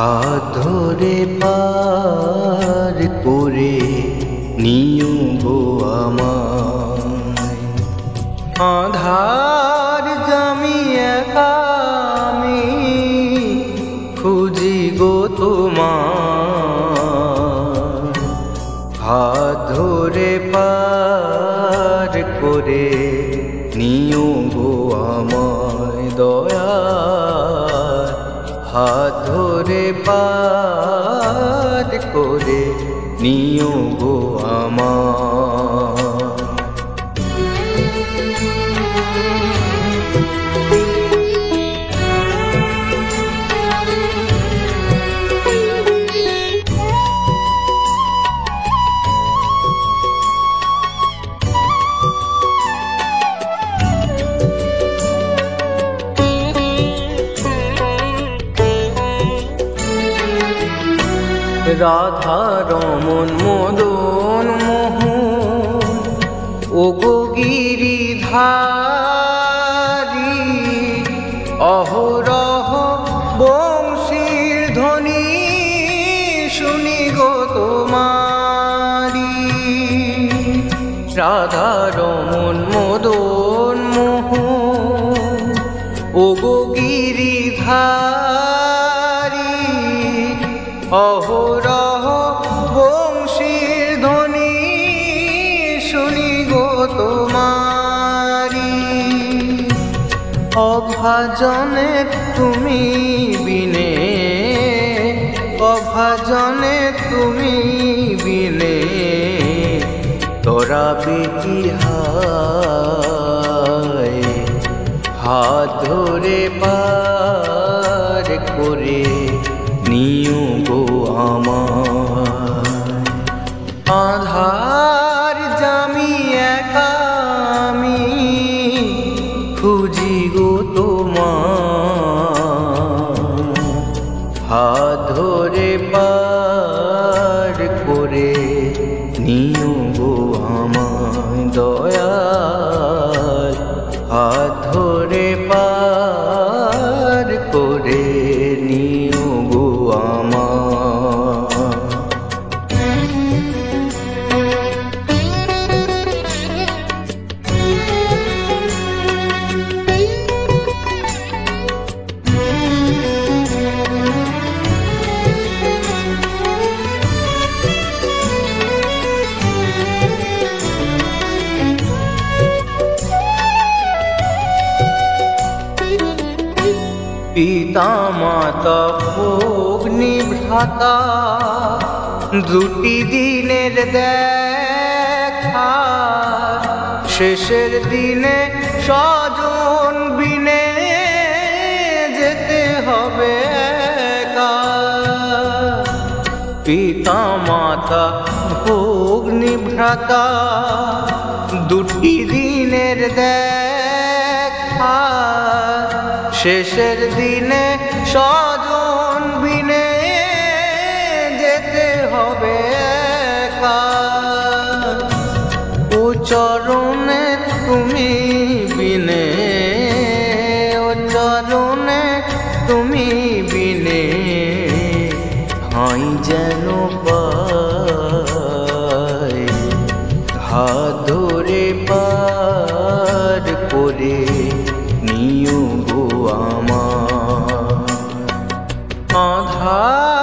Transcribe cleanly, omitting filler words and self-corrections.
হাত ধরে পার করে নিও গো আমায়। আধার জামিয়ে আমি খুঁজি গো তোমার। হাত ধরে পার করে নিও গো আমায় দয়াল। হাত ধরে পার করে নিও গো আমায়। রাধা রমন মদন মোহন ওগো গিরিধারী, অহরহ বংশীর ধ্বনি শুনি গো তোমারি। রাধা রমন মদন মোহন ওগো গিরিধারী, অহরহ বংশীর ধ্বনি শুনি গো তোমারি। অভাজনে তুমি বিনে, অভাজনে তুমি বিনে তরাবে কি হায়। হাত ধরে পার করে নিও গো আমায়। আধার জামিয়ে আমি খুঁজি গো তোমার। হাত ধরে পার করে নিও গো আমায় দয়াল। হাত ধরে পার করে নিও গো আমায়। পিতা মাতা অগ্নি ভ্রাতা দুটি দিনের দেখা, শেষের দিনে স্বজন বিনে যেতে হবে একা। পিতা মাতা অগ্নি ভ্রাতা দুটি দিনের দেখা, শেষের দিনে স্বজন বিনে যেতে হবে একা। ও চরণে তুমি বিনে, ও চরণে তুমি বিনে ঠাঁই যেন পাই। হাত ধরে পার করে নিও গো আমায়। আধার